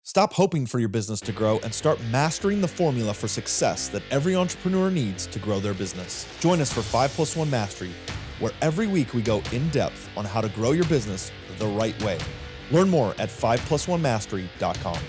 Stop hoping for your business to grow and start mastering the formula for success that every entrepreneur needs to grow their business. Join us for 5+1 Mastery, where every week we go in depth on how to grow your business the right way. Learn more at 5+1mastery.com.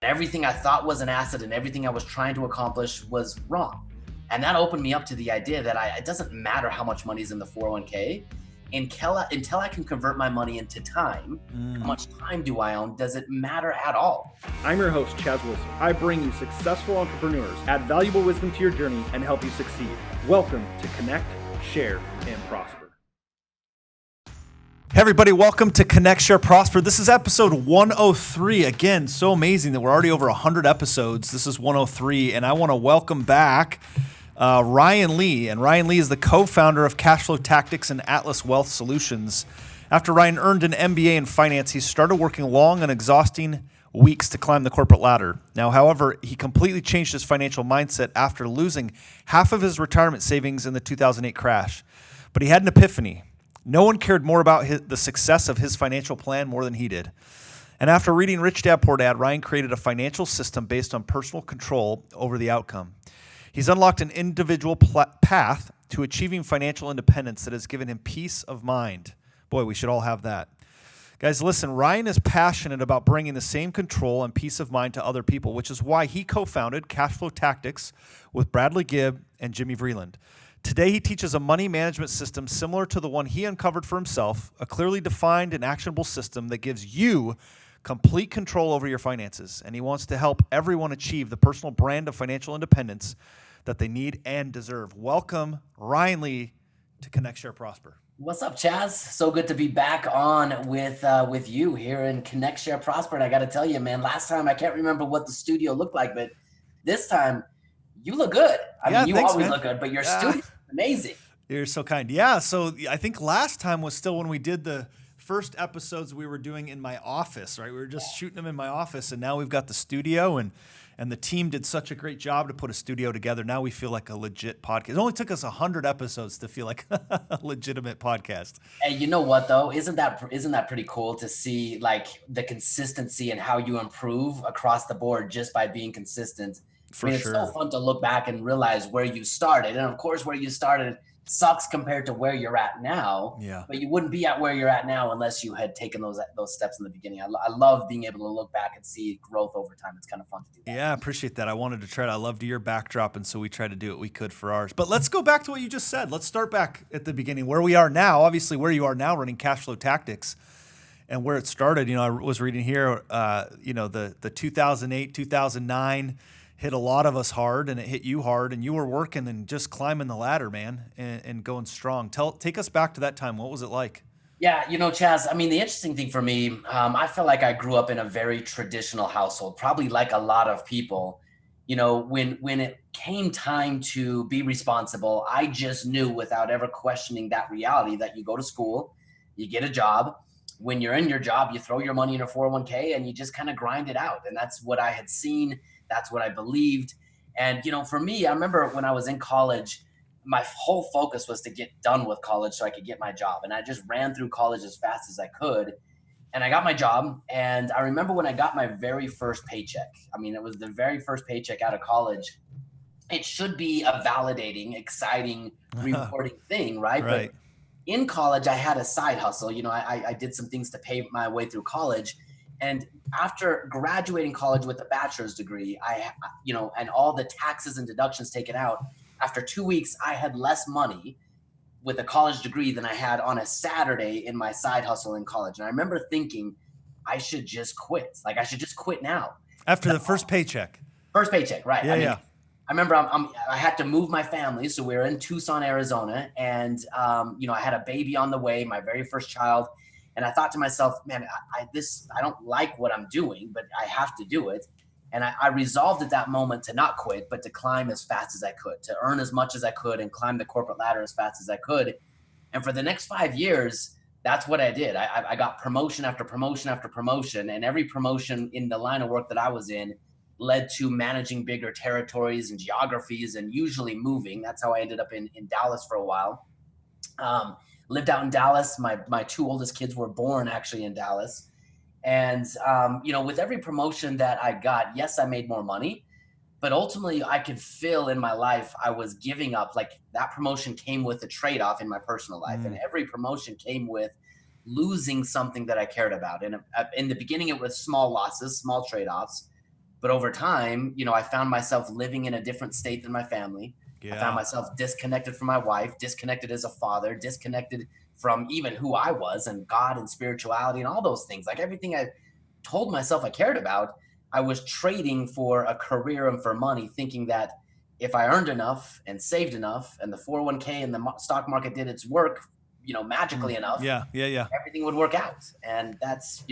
Everything I thought was an asset and everything I was trying to accomplish was wrong. And that opened me up to the idea that it doesn't matter how much money is in the 401k. Until I can convert my money into time, how much time do I own? Does it matter at all? I'm your host, Chaz Wilson. I bring you successful entrepreneurs, add valuable wisdom to your journey, and help you succeed. Welcome to Connect, Share, and Prosper. Hey everybody, welcome to Connect, Share, Prosper. This is episode 103. Again, so amazing that we're already over 100 episodes. This is 103, and I want to welcome back Ryan Lee. And Ryan Lee is the co-founder of CashFlow Tactics and Atlas Wealth Solutions. After Ryan earned an MBA in finance, he started working long and exhausting weeks to climb the corporate ladder. Now, however, he completely changed his financial mindset after losing half of his retirement savings in the 2008 crash. But he had an epiphany. No one cared more about the success of his financial plan more than he did. And after reading Rich Dad Poor Dad, Ryan created a financial system based on personal control over the outcome. He's unlocked an individual path to achieving financial independence that has given him peace of mind. Boy, we should all have that. Guys, listen, Ryan is passionate about bringing the same control and peace of mind to other people, which is why he co-founded CashFlow Tactics with Bradley Gibb and Jimmy Vreeland. Today, he teaches a money management system similar to the one he uncovered for himself, a clearly defined and actionable system that gives you complete control over your finances. And he wants to help everyone achieve the personal brand of financial independence that they need and deserve. Welcome, Ryan Lee, to Connect, Share, Prosper. What's up, Chaz? So good to be back on with you here in Connect, Share, Prosper. And I got to tell you, man, last time I can't remember what the studio looked like, but this time you look good. I mean, you thanks, always man. Look good, but your studio is amazing. You're so kind. Yeah. So I think last time was still when we did the first episodes we were doing in my office, right? We were just shooting them in my office, and now we've got the studio, and the team did such a great job to put a studio together. Now we feel like a legit podcast. It only took us 100 episodes to feel like a legitimate podcast. Hey, you know what though? Isn't that pretty cool to see like the consistency and how you improve across the board just by being consistent? For sure. It's so fun to look back and realize where you started. And of course, where you started sucks compared to where you're at now. Yeah. But you wouldn't be at where you're at now unless you had taken those steps in the beginning. I love being able to look back and see growth over time. It's kind of fun to do that. Yeah, I appreciate that. I wanted to try it. I loved your backdrop, and so we tried to do what we could for ours. But let's go back to what you just said. Let's start back at the beginning, where we are now. Obviously, where you are now running CashFlow Tactics and where it started. You know, I was reading here, the 2008, 2009 hit a lot of us hard, and it hit you hard, and you were working and just climbing the ladder, man, and going strong. Take us back to that time. What was it like? Yeah, you know, Chaz, I mean, the interesting thing for me, I feel like I grew up in a very traditional household, probably like a lot of people. You know, when it came time to be responsible, I just knew without ever questioning that reality that you go to school, you get a job. When you're in your job, you throw your money in a 401k and you just kind of grind it out. And that's what I had seen. That's what I believed. And, you know, for me, I remember when I was in college, my whole focus was to get done with college so I could get my job. And I just ran through college as fast as I could. And I got my job. And I remember when I got my very first paycheck. I mean, it was the very first paycheck out of college. It should be a validating, exciting, rewarding thing, right? Right. But in college, I had a side hustle. You know, I did some things to pay my way through college. And after graduating college with a bachelor's degree, and all the taxes and deductions taken out, after 2 weeks, I had less money with a college degree than I had on a Saturday in my side hustle in college. And I remember thinking, I should just quit. Like, I should just quit now. After the first paycheck. First paycheck, right. Yeah. I remember I had to move my family. So we were in Tucson, Arizona. And, I had a baby on the way, my very first child. And I thought to myself, man, I don't like what I'm doing, but I have to do it. And I resolved at that moment to not quit, but to climb as fast as I could, to earn as much as I could and climb the corporate ladder as fast as I could. And for the next 5 years, that's what I did. I got promotion after promotion after promotion. And every promotion in the line of work that I was in led to managing bigger territories and geographies and usually moving. That's how I ended up in Dallas for a while. Lived out in Dallas. My two oldest kids were born actually in Dallas. And, with every promotion that I got, yes, I made more money, but ultimately I could feel in my life I was giving up. Like that promotion came with a trade-off in my personal life, and every promotion came with losing something that I cared about. And in the beginning, it was small losses, small trade-offs. But over time, I found myself living in a different state than my family. I found myself disconnected from my wife, disconnected as a father, disconnected from even who I was and God and spirituality and all those things. Like everything I told myself I cared about, I was trading for a career and for money, thinking that if I earned enough and saved enough and the 401k and the stock market did its work, magically enough, everything would work out. And that's,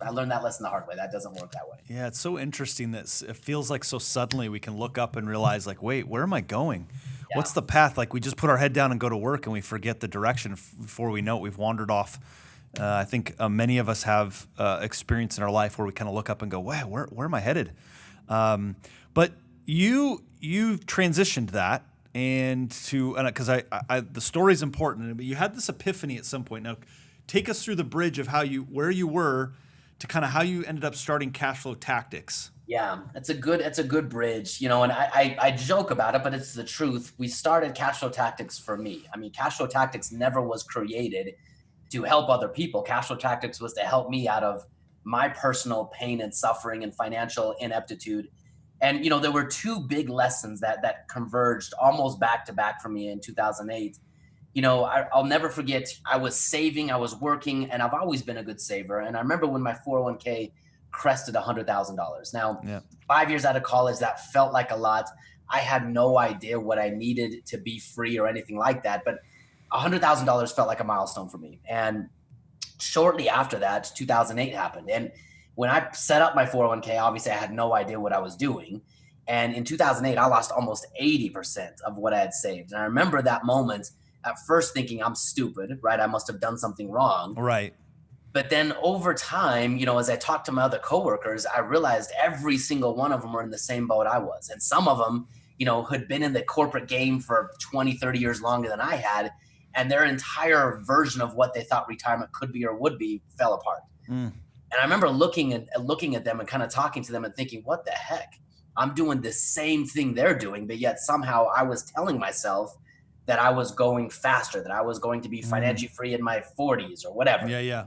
I learned that lesson the hard way. That doesn't work that way. Yeah, it's so interesting that it feels like so suddenly we can look up and realize like, wait, where am I going? Yeah. What's the path? Like we just put our head down and go to work and we forget the direction. Before we know it, we've wandered off. I think many of us have experience in our life where we kind of look up and go, wow, where am I headed? But you transitioned that. And because the story is important, but you had this epiphany at some point. Now, take us through the bridge of where you were to kind of how you ended up starting CashFlow Tactics. Yeah, it's a good bridge, and I joke about it, but it's the truth. We started CashFlow Tactics for me. I mean, CashFlow Tactics never was created to help other people. CashFlow Tactics was to help me out of my personal pain and suffering and financial ineptitude. And, there were two big lessons that converged almost back to back for me in 2008. I'll never forget, I was saving, I was working, and I've always been a good saver. And I remember when my 401k crested $100,000. Now, 5 years out of college, that felt like a lot. I had no idea what I needed to be free or anything like that. But $100,000 felt like a milestone for me. And shortly after that, 2008 happened. And when I set up my 401k, obviously I had no idea what I was doing. And in 2008, I lost almost 80% of what I had saved. And I remember that moment at first thinking I'm stupid, right? I must have done something wrong. Right. But then over time, as I talked to my other coworkers, I realized every single one of them were in the same boat I was. And some of them, had been in the corporate game for 20, 30 years longer than I had. And their entire version of what they thought retirement could be or would be fell apart. And I remember looking at them and kind of talking to them and thinking, what the heck? I'm doing the same thing they're doing, but yet somehow I was telling myself that I was going faster, that I was going to be financially free in my 40s or whatever. Yeah.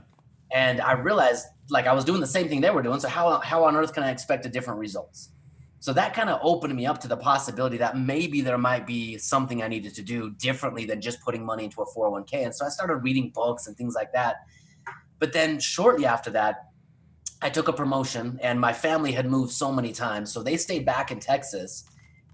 And I realized like I was doing the same thing they were doing. So how on earth can I expect a different results? So that kind of opened me up to the possibility that maybe there might be something I needed to do differently than just putting money into a 401k. And so I started reading books and things like that. But then shortly after that, I took a promotion and my family had moved so many times. So they stayed back in Texas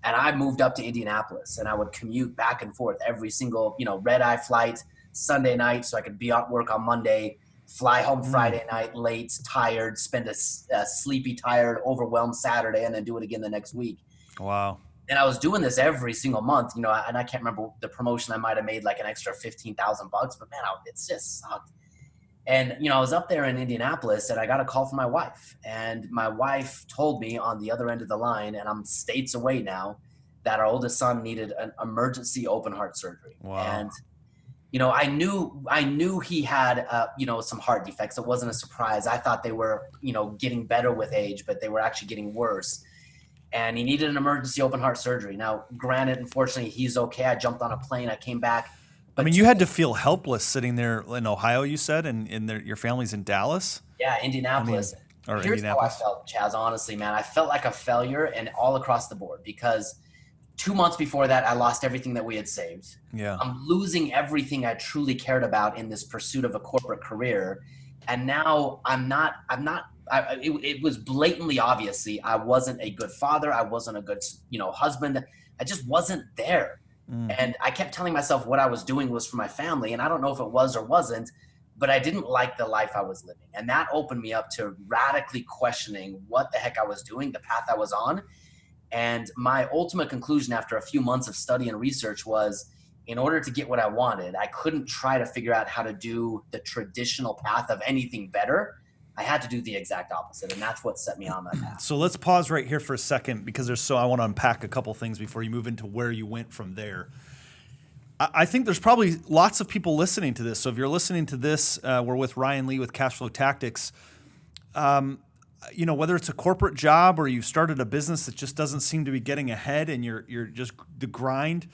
and I moved up to Indianapolis and I would commute back and forth every single, red eye flight Sunday night. So I could be at work on Monday, fly home Friday night, late, tired, spend a sleepy, tired, overwhelmed Saturday, and then do it again the next week. Wow. And I was doing this every single month, and I can't remember the promotion. I might've made like an extra $15,000, but man, it's just sucked. And, I was up there in Indianapolis and I got a call from my wife, and my wife told me on the other end of the line, and I'm states away now, that our oldest son needed an emergency open heart surgery. Wow. And, I knew he had, some heart defects. It wasn't a surprise. I thought they were, getting better with age, but they were actually getting worse. And he needed an emergency open heart surgery. Now, granted, unfortunately, he's okay. I jumped on a plane. I came back. But you had to feel helpless sitting there in Ohio, you said, and your family's in Dallas? Yeah, Indianapolis. Here's how I felt, Chaz, honestly, man. I felt like a failure and all across the board because 2 months before that, I lost everything that we had saved. Yeah. I'm losing everything I truly cared about in this pursuit of a corporate career. And now it was blatantly obviously I wasn't a good father. I wasn't a good, husband. I just wasn't there. And I kept telling myself what I was doing was for my family. And I don't know if it was or wasn't, but I didn't like the life I was living. And that opened me up to radically questioning what the heck I was doing, the path I was on. And my ultimate conclusion after a few months of study and research was, in order to get what I wanted, I couldn't try to figure out how to do the traditional path of anything better. I had to do the exact opposite, and that's what set me on that path. So let's pause right here for a second because I want to unpack a couple things before you move into where you went from there. I think there's probably lots of people listening to this. So if you're listening to this, we're with Ryan Lee with CashFlow Tactics. whether it's a corporate job or you've started a business that just doesn't seem to be getting ahead and you're just the grind,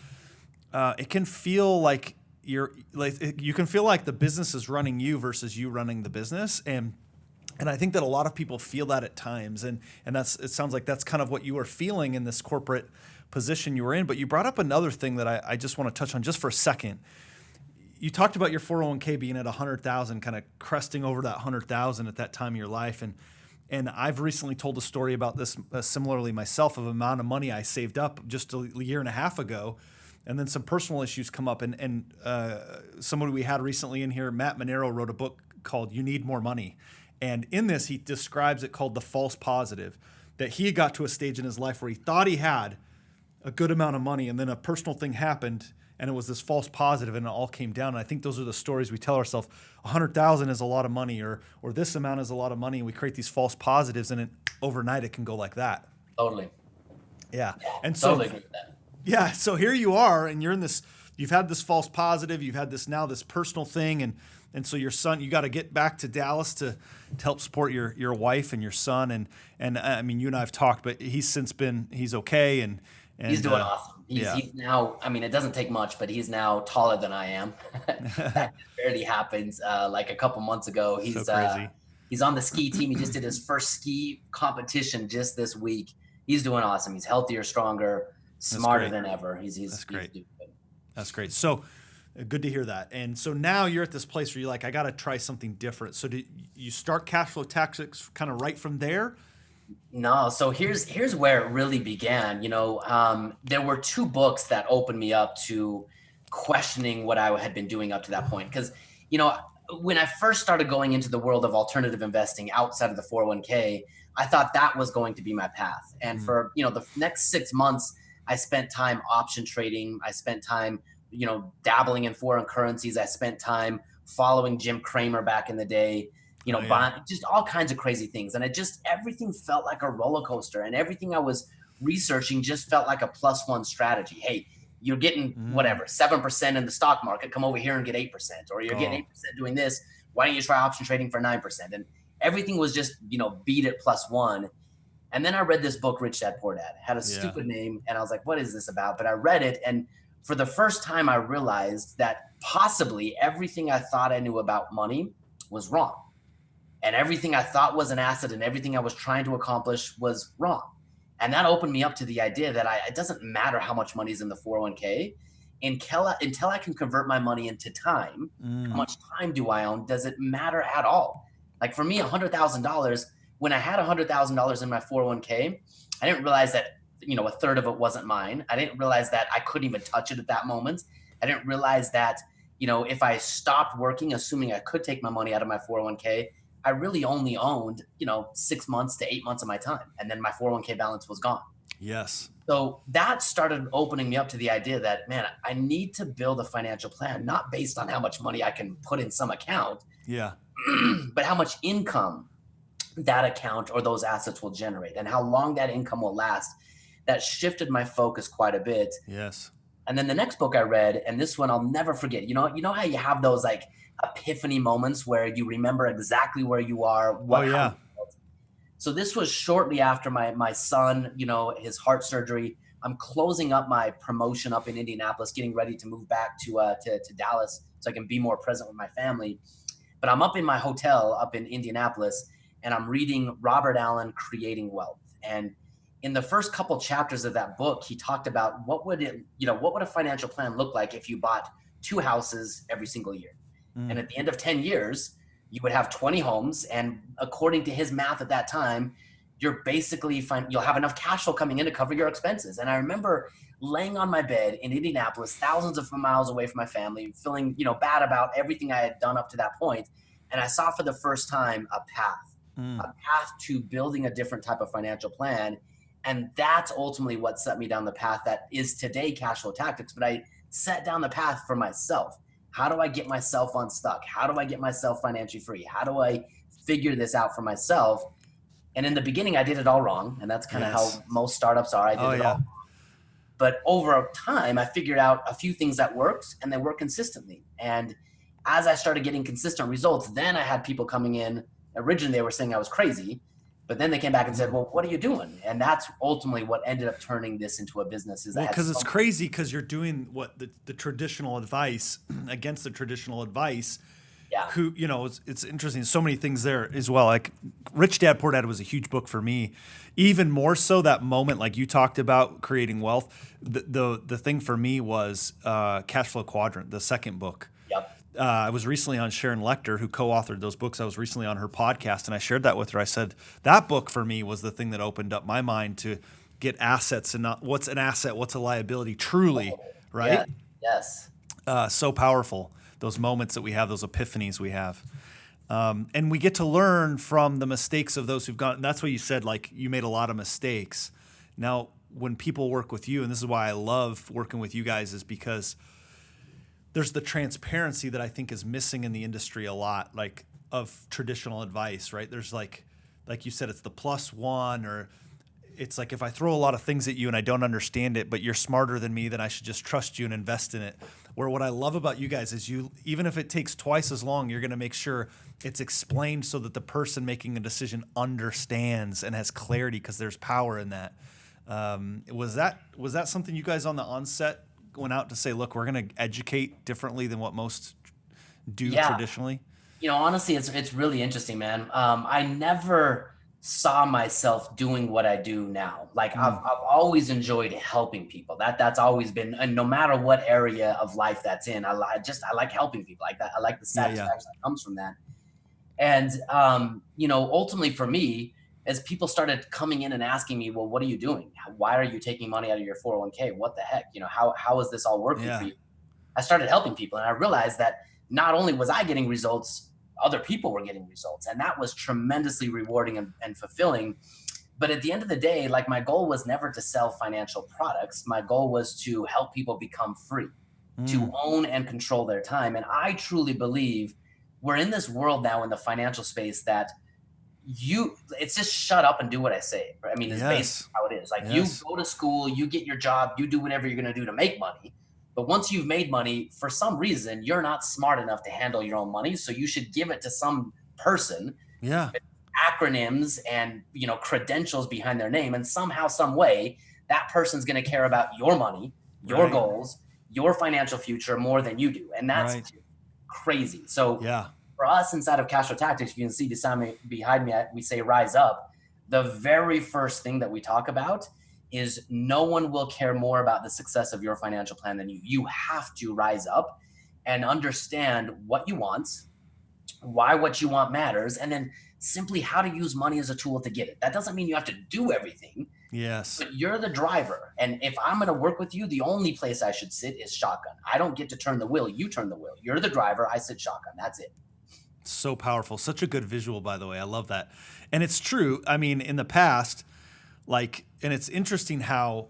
it can feel like you can feel like the business is running you versus you running the business. And I think that a lot of people feel that at times. And it sounds like that's kind of what you were feeling in this corporate position you were in. But you brought up another thing that I just want to touch on just for a second. You talked about your 401k being at 100,000, kind of cresting over that 100,000 at that time of your life. And I've recently told a story about this similarly myself, of amount of money I saved up just a year and a half ago. And then some personal issues come up. And somebody we had recently in here, Matt Monero, wrote a book called You Need More Money. And in this, he describes it called the false positive, that he got to a stage in his life where he thought he had a good amount of money, and then a personal thing happened, and it was this false positive, and it all came down. And I think those are the stories we tell ourselves. 100,000 is a lot of money, or this amount is a lot of money, and we create these false positives, and overnight it can go like that. Totally. Yeah. And so, totally agree with that. Yeah. So here you are, and you're in this. You've had this false positive. You've had this personal thing, and so your son. You got to get back to Dallas to help support your wife and your son. And I mean, you and I have talked, but he's okay, and he's doing awesome. He's now, I mean, it doesn't take much, but he's now taller than I am. That barely happens. Like a couple months ago, he's on the ski team. He just did his first ski competition just this week. He's doing awesome. He's healthier, stronger, smarter than ever. That's great. That's great. So good to hear that. And so now you're at this place where you're like, I got to try something different. So did you start CashFlow Tactics kind of right from there? No. So here's where it really began. There were two books that opened me up to questioning what I had been doing up to that point. Because, when I first started going into the world of alternative investing outside of the 401k, I thought that was going to be my path. And for, the next 6 months, I spent time option trading. I spent time, dabbling in foreign currencies. I spent time following Jim Cramer back in the day. Buying just all kinds of crazy things. And everything felt like a roller coaster, and everything I was researching just felt like a +1 strategy. Hey, you're getting 7% in the stock market, come over here and get 8%, or you're getting 8% doing this. Why don't you try option trading for 9%? And everything was just, beat it +1. And then I read this book, Rich Dad Poor Dad. It had a stupid name. And I was like, what is this about? But I read it. And for the first time, I realized that possibly everything I thought I knew about money was wrong. And everything I thought was an asset and everything I was trying to accomplish was wrong. And that opened me up to the idea that it doesn't matter how much money is in the 401k until I can convert my money into time. How much time do I own? Does it matter at all? Like for me, $100,000, when I had $100,000 in my 401k, I didn't realize that, a third of it wasn't mine. I didn't realize that I couldn't even touch it at that moment. I didn't realize that, if I stopped working, assuming I could take my money out of my 401k, I really only owned, 6 months to 8 months of my time. And then my 401k balance was gone. Yes. So that started opening me up to the idea that, man, I need to build a financial plan, not based on how much money I can put in some account, but how much income that account or those assets will generate and how long that income will last. That shifted my focus quite a bit. Yes. And then the next book I read, and this one I'll never forget, you know how you have those like epiphany moments where you remember exactly where you are. So this was shortly after my son, his heart surgery. I'm closing up my promotion up in Indianapolis, getting ready to move back to Dallas so I can be more present with my family. But I'm up in my hotel up in Indianapolis, and I'm reading Robert Allen, Creating Wealth. And in the first couple chapters of that book, he talked about what would a financial plan look like if you bought 2 houses every single year. And at the end of 10 years, you would have 20 homes. And according to his math at that time, you're basically you'll have enough cash flow coming in to cover your expenses. And I remember laying on my bed in Indianapolis, thousands of miles away from my family, feeling, bad about everything I had done up to that point. And I saw for the first time a path to building a different type of financial plan. And that's ultimately what set me down the path that is today CashFlow Tactics. But I set down the path for myself. How do I get myself unstuck? How do I get myself financially free? How do I figure this out for myself? And in the beginning, I did it all wrong. And that's kind of how most startups are. I did it all wrong. But over time, I figured out a few things that worked, and they work consistently. And as I started getting consistent results, then I had people coming in Originally, they were saying I was crazy, but then they came back and said, well, what are you doing? And that's ultimately what ended up turning this into a business. Is because it's crazy because you're doing what the traditional advice against the traditional advice. Yeah. Who, it's interesting. So many things there as well. Like Rich Dad Poor Dad was a huge book for me. Even more so that moment, like you talked about creating wealth. The thing for me was CashFlow Quadrant, the second book. Yep. I was recently on Sharon Lechter, who co-authored those books. I was recently on her podcast, and I shared that with her. I said that book for me was the thing that opened up my mind to get assets and not what's an asset, what's a liability, truly, right? Yeah. Yes. So powerful. Those moments that we have, those epiphanies we have. And we get to learn from the mistakes of those who've gone. And that's what you said, like you made a lot of mistakes. Now, when people work with you, and this is why I love working with you guys, is because there's the transparency that I think is missing in the industry a lot, like of traditional advice, right? There's like you said, it's the plus one, or it's like if I throw a lot of things at you and I don't understand it, but you're smarter than me, then I should just trust you and invest in it. Where what I love about you guys is you, even if it takes twice as long, you're going to make sure it's explained so that the person making a decision understands and has clarity, because there's power in that. Was that something you guys on the onset went out to say, look, we're going to educate differently than what most do traditionally? Honestly, it's really interesting, man. I never saw myself doing what I do now. Like I've always enjoyed helping people. That's always been, and no matter what area of life that's in, I like helping people like that. I like the satisfaction that comes from that. And, ultimately for me, as people started coming in and asking me, well, what are you doing? Why are you taking money out of your 401k? What the heck? How is this all working for you? I started helping people, and I realized that not only was I getting results, other people were getting results. And that was tremendously rewarding and fulfilling. But at the end of the day, like my goal was never to sell financial products. My goal was to help people become free, to own and control their time. And I truly believe we're in this world now in the financial space that it's just shut up and do what I say. I mean, it's basically how it is. Like you go to school, you get your job, you do whatever you're going to do to make money. But once you've made money, for some reason, you're not smart enough to handle your own money. So you should give it to some person with acronyms and, credentials behind their name. And somehow, some way, that person's going to care about your money, your goals, your financial future more than you do. And that's crazy. So for us inside of CashFlow Tactics, you can see behind me, we say rise up. The very first thing that we talk about is no one will care more about the success of your financial plan than you. You have to rise up and understand what you want, why what you want matters, and then simply how to use money as a tool to get it. That doesn't mean you have to do everything. Yes. But you're the driver. And if I'm going to work with you, the only place I should sit is shotgun. I don't get to turn the wheel. You turn the wheel. You're the driver. I sit shotgun. That's it. So powerful. Such a good visual, by the way. I love that. And it's true. I mean, in the past, and it's interesting how,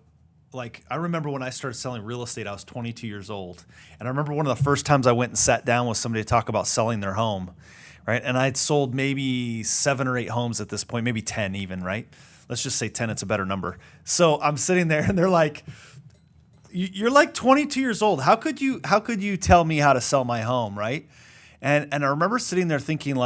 I remember when I started selling real estate, I was 22 years old. And I remember one of the first times I went and sat down with somebody to talk about selling their home, right? And I'd sold maybe 7 or 8 homes at this point, maybe 10 even, right? Let's just say 10, it's a better number. So I'm sitting there and they're like, you're like 22 years old. How could you tell me how to sell my home, right? And I remember sitting there thinking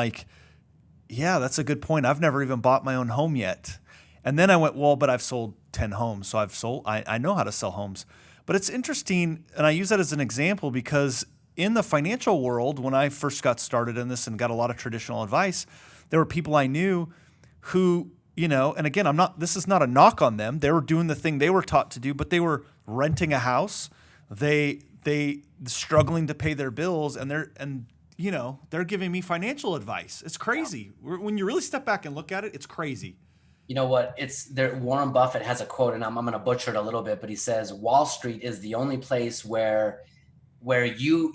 yeah, that's a good point. I've never even bought my own home yet. And then I went, well, but I've sold 10 homes. So I know how to sell homes. But it's interesting, and I use that as an example because in the financial world, when I first got started in this and got a lot of traditional advice, there were people I knew who, and again, this is not a knock on them. They were doing the thing they were taught to do, but they were renting a house. They struggling to pay their bills, and they're giving me financial advice. It's crazy. When you really step back and look at it, it's crazy. You know what? Warren Buffett has a quote, and I'm going to butcher it a little bit, but he says, Wall Street is the only place where you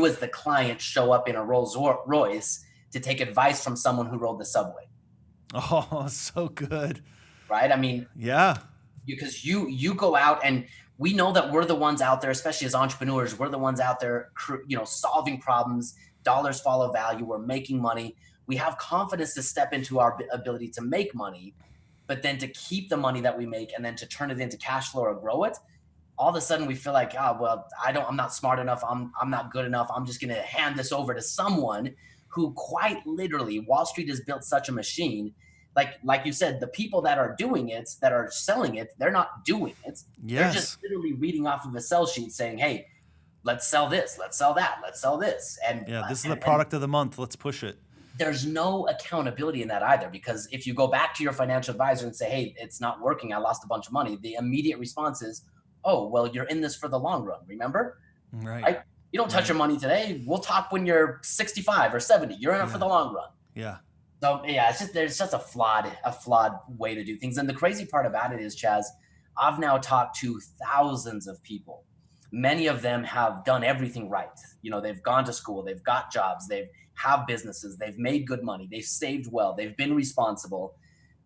as the client show up in a Rolls Royce to take advice from someone who rode the subway. Oh, so good. Right? I mean, yeah. Because you go out, and we know that we're the ones out there, especially as entrepreneurs, we're the ones out there, solving problems, dollars follow value, we're making money. We have confidence to step into our ability to make money, but then to keep the money that we make and then to turn it into cash flow or grow it. All of a sudden we feel like, I'm not smart enough. I'm not good enough. I'm just going to hand this over to someone who quite literally, Wall Street has built such a machine. Like you said, the people that are doing it, that are selling it, they're not doing it. They're just literally reading off of a sell sheet saying, hey, let's sell this, let's sell that, let's sell this. And this is the product of the month. Let's push it. There's no accountability in that either, because if you go back to your financial advisor and say, hey, it's not working, I lost a bunch of money, the immediate response is, oh, well, you're in this for the long run, remember? Right. You don't touch your money today. We'll talk when you're 65 or 70. You're in it for the long run. Yeah. So yeah, there's just a flawed way to do things. And the crazy part about it is, Chaz, I've now talked to thousands of people. Many of them have done everything right. They've gone to school, they've got jobs, they have businesses, they've made good money, they've saved well, they've been responsible,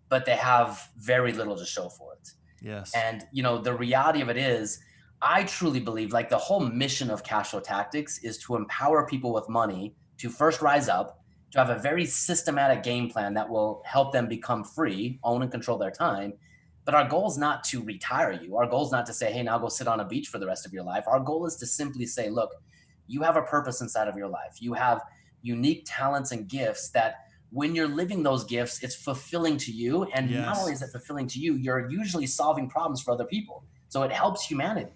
but they have very little to show for it. Yes. And the reality of it is, I truly believe, like, the whole mission of CashFlow Tactics is to empower people with money to first rise up, to have a very systematic game plan that will help them become free, own and control their time. But our goal is not to retire you. Our goal is not to say, hey, now go sit on a beach for the rest of your life. Our goal is to simply say, look, you have a purpose inside of your life. You have unique talents and gifts that when you're living those gifts, it's fulfilling to you. And not only is it fulfilling to you, you're usually solving problems for other people. So it helps humanity.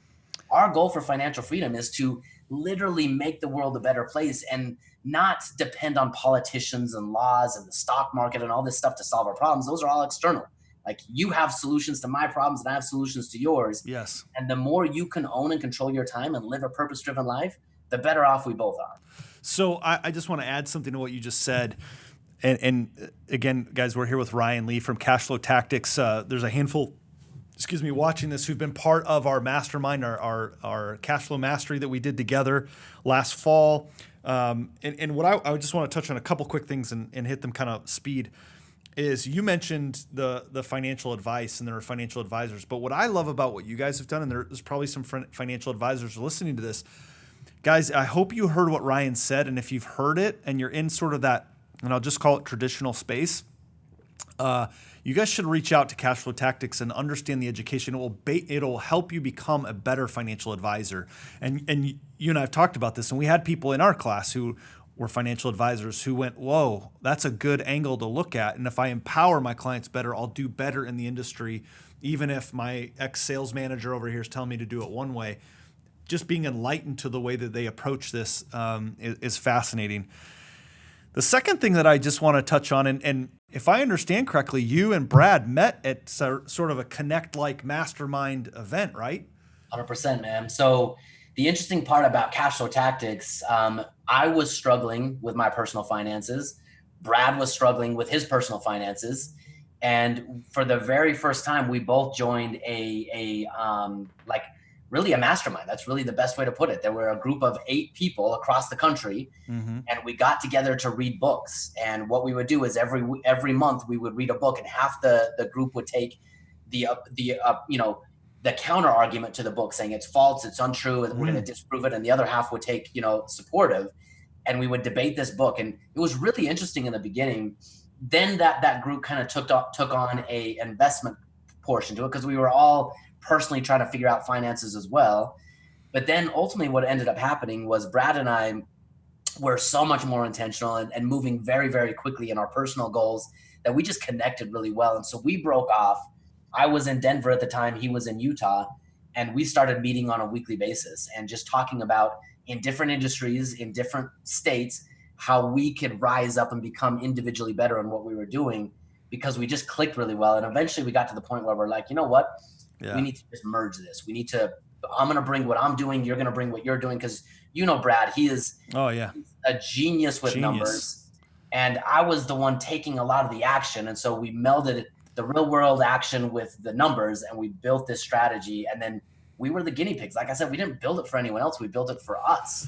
Our goal for financial freedom is to literally make the world a better place and not depend on politicians and laws and the stock market and all this stuff to solve our problems. Those are all external. Like, you have solutions to my problems and I have solutions to yours. Yes. And the more you can own and control your time and live a purpose-driven life, the better off we both are. So I just want to add something to what you just said. And again, guys, we're here with Ryan Lee from CashFlow Tactics. There's a handful, watching this, who've been part of our mastermind, our Cashflow Mastery that we did together last fall. And what I just want to touch on a couple quick things and hit them kind of speed is, you mentioned the financial advice, and there are financial advisors. But what I love about what you guys have done, and there's probably some financial advisors listening to this, guys, I hope you heard what Ryan said. And if you've heard it and you're in sort of that, and I'll just call it traditional space, you guys should reach out to CashFlow Tactics and understand the education. It'll help you become a better financial advisor. And you and I have talked about this, and we had people in our class who were financial advisors who went, whoa, that's a good angle to look at. And if I empower my clients better, I'll do better in the industry, even if my ex-sales manager over here is telling me to do it one way. Just being enlightened to the way that they approach this is fascinating. The second thing that I just want to touch on, and if I understand correctly, you and Brad met at sort of a Connect-like mastermind event, right? 100%, man. So the interesting part about CashFlow Tactics, I was struggling with my personal finances. Brad was struggling with his personal finances. And for the very first time, we both joined really a mastermind. That's really the best way to put it. There were a group of 8 people across the country, and we got together to read books. And what we would do is every month we would read a book, and half the group would take the counter argument to the book, saying it's false, it's untrue, and we're going to disprove it. And the other half would take, supportive, and we would debate this book. And it was really interesting in the beginning. Then that group kind of took on a investment portion to it, because we were all personally trying to figure out finances as well. But then ultimately what ended up happening was Brad and I were so much more intentional and moving very, very quickly in our personal goals that we just connected really well. And so we broke off. I was in Denver at the time, he was in Utah, and we started meeting on a weekly basis and just talking about, in different industries, in different states, how we could rise up and become individually better in what we were doing, because we just clicked really well. And eventually we got to the point where we're like, you know what? Yeah. We need to just merge this. I'm going to bring what I'm doing. You're going to bring what you're doing. Cause Brad, he is a genius with numbers. And I was the one taking a lot of the action. And so we melded the real world action with the numbers, and we built this strategy. And then we were the guinea pigs. Like I said, we didn't build it for anyone else. We built it for us.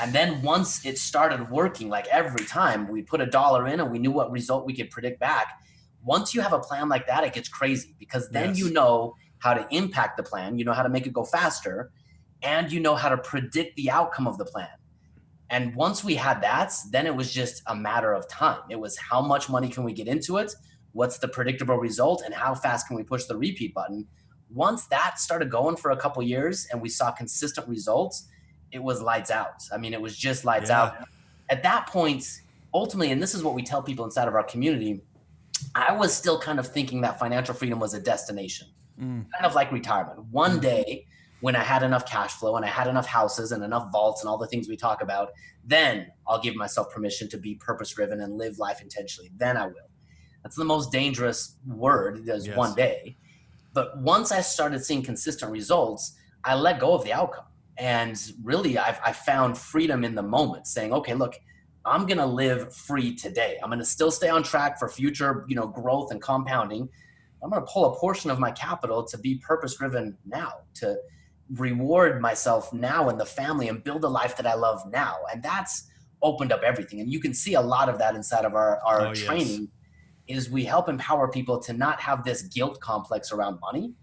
And then once it started working, like every time we put $1 in and we knew what result we could predict back. Once you have a plan like that, it gets crazy, because then you know how to impact the plan, you know how to make it go faster, and you know how to predict the outcome of the plan. And once we had that, then it was just a matter of time. It was how much money can we get into it? What's the predictable result? And how fast can we push the repeat button? Once that started going for a couple years and we saw consistent results, it was lights out. I mean, it was just lights out. At that point, ultimately, and this is what we tell people inside of our community, I was still kind of thinking that financial freedom was a destination, kind of like retirement. One day, when I had enough cash flow and I had enough houses and enough vaults and all the things we talk about, then I'll give myself permission to be purpose driven and live life intentionally. Then I will. That's the most dangerous word, is one day. But once I started seeing consistent results, I let go of the outcome. And really, I found freedom in the moment, saying, okay, look, I'm going to live free today. I'm going to still stay on track for future, growth and compounding. I'm going to pull a portion of my capital to be purpose driven now, to reward myself now and the family and build a life that I love now. And that's opened up everything. And you can see a lot of that inside of our training. Is we help empower people to not have this guilt complex around money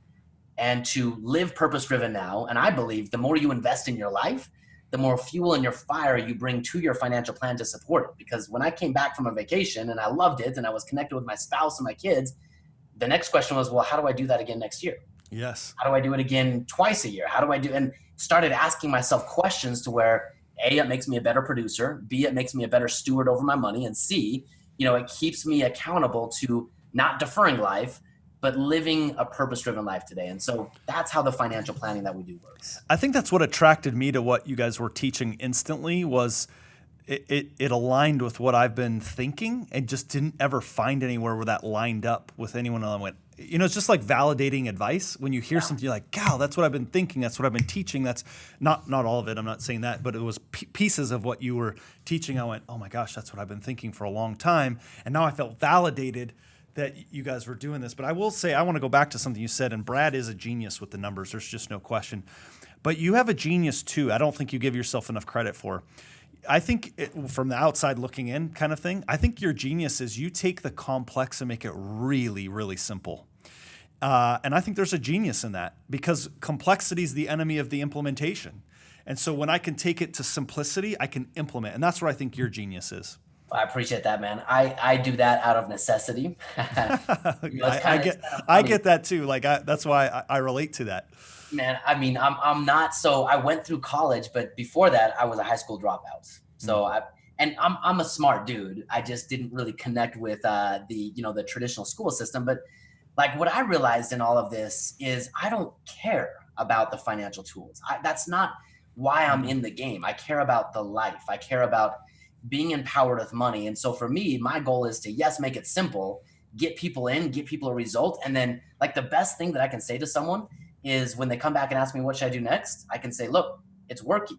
and to live purpose driven now. And I believe the more you invest in your life, the more fuel in your fire you bring to your financial plan to support it. Because when I came back from a vacation and I loved it and I was connected with my spouse and my kids, the next question was, well, how do I do that again next year? Yes. How do I do it again twice a year? How do I do? And started asking myself questions to where A, it makes me a better producer. B, it makes me a better steward over my money. And C, it keeps me accountable to not deferring life, but living a purpose-driven life today. And so that's how the financial planning that we do works. I think that's what attracted me to what you guys were teaching instantly was it aligned with what I've been thinking and just didn't ever find anywhere where that lined up with anyone else. I went, it's just like validating advice. When you hear something, you're like, "Gal, that's what I've been thinking. That's what I've been teaching." That's not all of it. I'm not saying that, but it was pieces of what you were teaching. I went, "Oh my gosh, that's what I've been thinking for a long time." And now I felt validated that you guys were doing this. But I will say, I want to go back to something you said, and Brad is a genius with the numbers. There's just no question. But you have a genius too. I don't think you give yourself enough credit for. I think from the outside looking in kind of thing, I think your genius is you take the complex and make it really, really simple. And I think there's a genius in that because complexity is the enemy of the implementation. And so when I can take it to simplicity, I can implement. And that's where I think your genius is. I appreciate that, man. I do that out of necessity. I get that too. That's why I relate to that. Man, I mean, I'm not. So I went through college, but before that, I was a high school dropout. So I'm a smart dude. I just didn't really connect with the traditional school system. But like what I realized in all of this is I don't care about the financial tools. That's not why I'm in the game. I care about the life. I care about being empowered with money. And so for me, my goal is to, yes, make it simple, get people in, get people a result. And then like the best thing that I can say to someone is when they come back and ask me, what should I do next? I can say, look, it's working.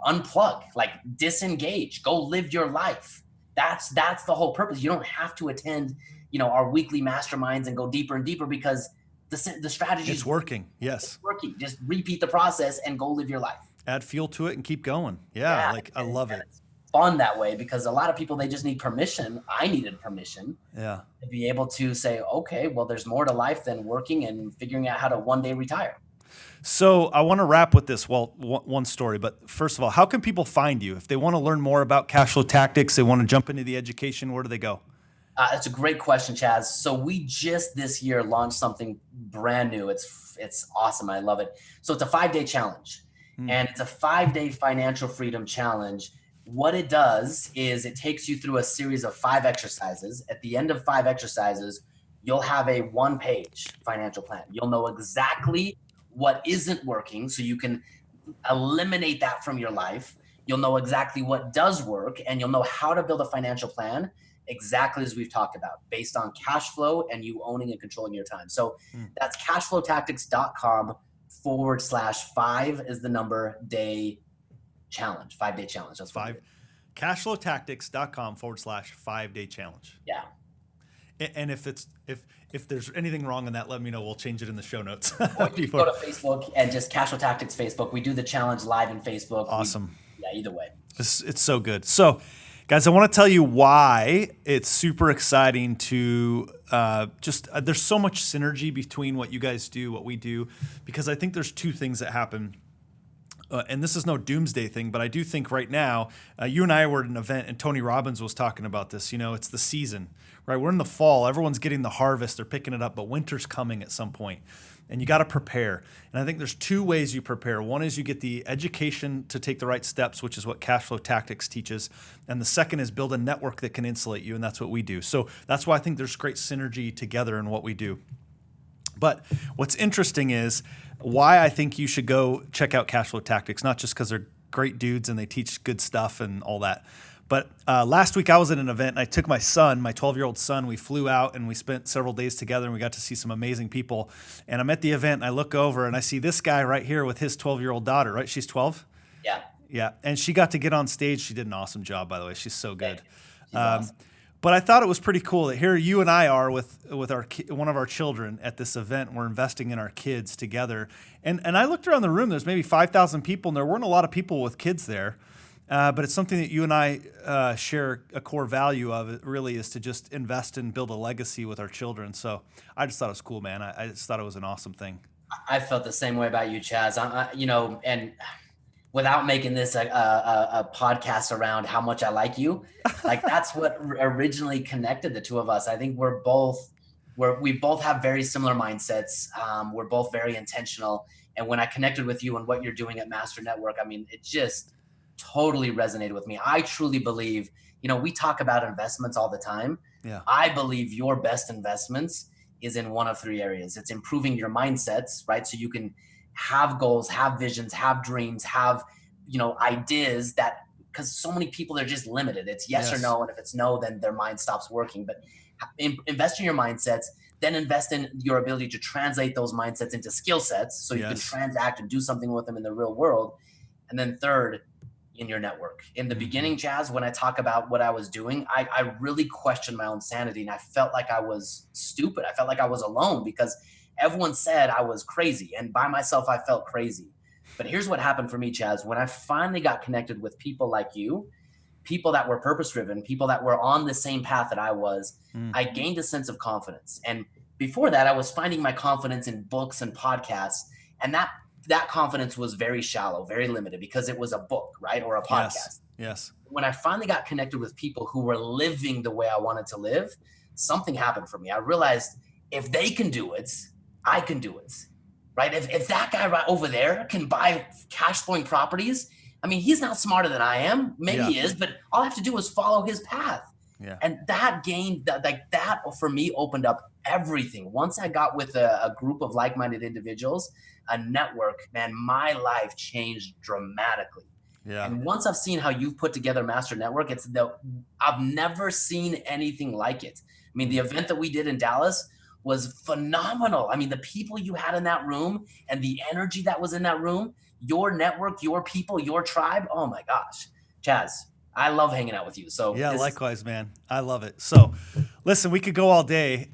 Unplug, like disengage, go live your life. That's the whole purpose. You don't have to attend, our weekly masterminds and go deeper and deeper because the strategy is working. Yes. It's working. Just repeat the process and go live your life. Add fuel to it and keep going. Yeah. I love it. It's fun that way because a lot of people, they just need permission. I needed permission to be able to say, okay, well, there's more to life than working and figuring out how to one day retire. So I want to wrap with this, one story. But first of all, how can people find you? If they want to learn more about CashFlow Tactics, they want to jump into the education, where do they go? That's a great question, Chaz. So we just this year launched something brand new. It's awesome. I love it. So it's a 5-day challenge. And it's a 5-day financial freedom challenge. What it does is it takes you through a series of 5 exercises. At the end of 5 exercises, you'll have a 1-page financial plan. You'll know exactly what isn't working so you can eliminate that from your life. You'll know exactly what does work, and you'll know how to build a financial plan exactly as we've talked about, based on cash flow and you owning and controlling your time. So that's cashflowtactics.com/5 is the number day challenge, 5-day challenge. That's 5. Cashflowtactics.com/5-day challenge. Yeah. And if there's anything wrong in that, let me know. We'll change it in the show notes. Or you can go to Facebook and just CashFlow Tactics Facebook. We do the challenge live in Facebook. Awesome. Either way. It's so good. So, guys, I want to tell you why it's super exciting to there's so much synergy between what you guys do, what we do, because I think there's 2 things that happen. And this is no doomsday thing, but I do think right now, you and I were at an event and Tony Robbins was talking about this. It's the season. right? We're in the fall. Everyone's getting the harvest. They're picking it up, but winter's coming at some point. And you got to prepare. And I think there's two ways you prepare. One is you get the education to take the right steps, which is what CashFlow Tactics teaches. And the second is build a network that can insulate you. And that's what we do. So that's why I think there's great synergy together in what we do. But what's interesting is why I think you should go check out CashFlow Tactics, not just because they're great dudes and they teach good stuff and all that. But last week I was at an event and I took my son, my 12-year-old son. We flew out and we spent several days together and we got to see some amazing people. And I'm at the event and I look over and I see this guy right here with his 12-year-old daughter, right? She's 12? Yeah. Yeah. And she got to get on stage. She did an awesome job, by the way. She's so good. She's awesome. But I thought it was pretty cool that here you and I are with our one of our children at this event. We're investing in our kids together. And I looked around the room. There's maybe 5,000 people, and there weren't a lot of people with kids there. But it's something that you and I share a core value of. It really is to just invest and build a legacy with our children. So I just thought it was cool, man. I just thought it was an awesome thing. I felt the same way about you, Chaz. And without making this a podcast around how much I like you, like that's what originally connected the two of us. I think we both have very similar mindsets. We're both very intentional. And when I connected with you and what you're doing at Master Network, I mean, it just totally resonated with me. I truly believe, we talk about investments all the time. Yeah. I believe your best investments is in one of three areas. It's improving your mindsets, right? So you can have goals, have visions, have dreams, have, ideas that, because so many people are just limited. It's yes or no. And if it's no, then their mind stops working. But invest in your mindsets, then invest in your ability to translate those mindsets into skill sets so you can transact and do something with them in the real world. And then third, in your network. In the beginning, Chaz, when I talk about what I was doing, I really questioned my own sanity and I felt like I was stupid. I felt like I was alone because everyone said I was crazy, and by myself, I felt crazy. But here's what happened for me, Chaz. When I finally got connected with people like you, people that were purpose-driven, people that were on the same path that I was, I gained a sense of confidence. And before that, I was finding my confidence in books and podcasts. And that confidence was very shallow, very limited because it was a book, right? Or a podcast. Yes. When I finally got connected with people who were living the way I wanted to live, something happened for me. I realized if they can do it, I can do it, right? If that guy right over there can buy cash flowing properties, I mean, he's not smarter than I am. Maybe he is, but all I have to do is follow his path. Yeah. And that gained that for me opened up everything. Once I got with a group of like-minded individuals, a network, man, my life changed dramatically. Yeah. And once I've seen how you've put together Master Network, I've never seen anything like it. I mean, the event that we did in Dallas was phenomenal. I mean, the people you had in that room and the energy that was in that room, your network, your people, your tribe. Oh my gosh, Chaz, I love hanging out with you. So yeah, likewise, man. I love it. So listen, we could go all day.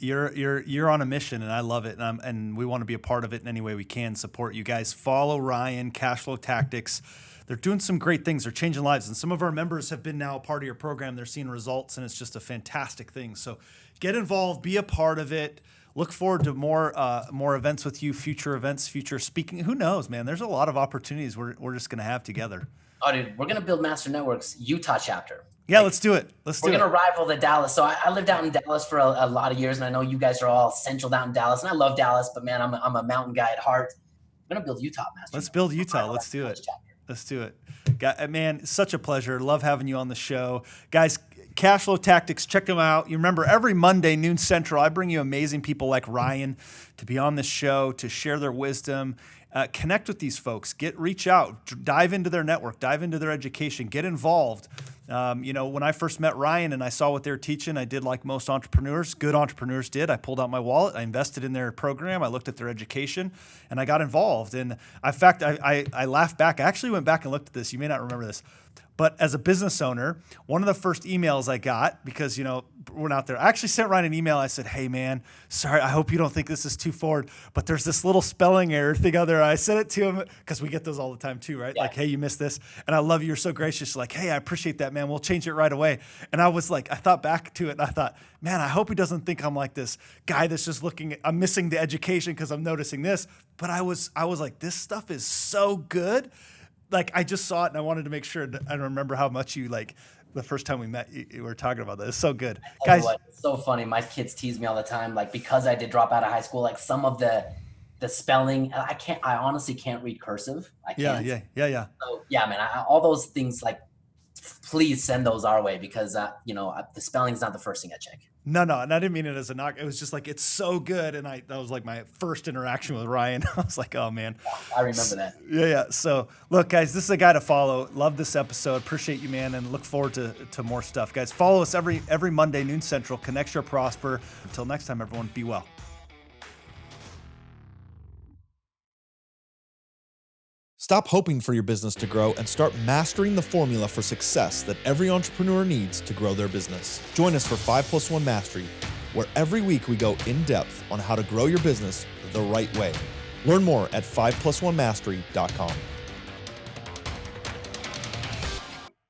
You're on a mission and I love it. And we want to be a part of it in any way we can, support you guys. Follow Ryan, CashFlow Tactics. They're doing some great things. They're changing lives. And some of our members have been now a part of your program. They're seeing results and it's just a fantastic thing. So get involved, be a part of it. Look forward to more events with you, future events, future speaking. Who knows, man? There's a lot of opportunities we're just going to have together. Oh, dude, we're going to build Master Network's Utah chapter. Yeah, let's do it. We're going to rival the Dallas. So I lived out in Dallas for a lot of years, and I know you guys are all central out in Dallas, and I love Dallas, but man, I'm a mountain guy at heart. I'm going to build Utah, Master. Let's build Utah. Let's do it. Let's do it. Man, such a pleasure. Love having you on the show. Guys, CashFlow Tactics, check them out. You remember every Monday, noon Central, I bring you amazing people like Ryan to be on this show, to share their wisdom. Connect with these folks. Reach out. Dive into their network. Dive into their education. Get involved. When I first met Ryan and I saw what they were teaching, I did like most entrepreneurs, good entrepreneurs did. I pulled out my wallet. I invested in their program. I looked at their education, and I got involved. And in fact, I laughed back. I actually went back and looked at this. You may not remember this. But as a business owner, one of the first emails I got, because, we're out there, I actually sent Ryan an email. I said, hey, man, sorry, I hope you don't think this is too forward, but there's this little spelling error thing out there. I sent it to him because we get those all the time too, right? Yeah. Like, hey, you missed this. And I love you. You're so gracious. Like, hey, I appreciate that, man. We'll change it right away. And I was like, I thought back to it and I thought, man, I hope he doesn't think I'm like this guy that's just I'm missing the education because I'm noticing this. But I was like, this stuff is so good. Like, I just saw it and I wanted to make sure I remember how much you the first time we met, we were talking about this. It's so good. Tell you Guys, what, it's so funny. My kids tease me all the time. Like, because I did drop out of high school, like some of the spelling, I honestly can't read cursive. I can't. yeah. So yeah, man, all those things, like, please send those our way, because the spelling's not the first thing I check. No, and I didn't mean it as a knock. It was just like, it's so good. And that was like my first interaction with Ryan. I was like, oh man. I remember that. Yeah. So look, guys, this is a guy to follow. Love this episode. Appreciate you, man. And look forward to more stuff. Guys, follow us every Monday, noon Central. Connect, share, prosper. Until next time, everyone, be well. Stop hoping for your business to grow and start mastering the formula for success that every entrepreneur needs to grow their business. Join us for 5+1 Mastery, where every week we go in depth on how to grow your business the right way. Learn more at 5+1mastery.com.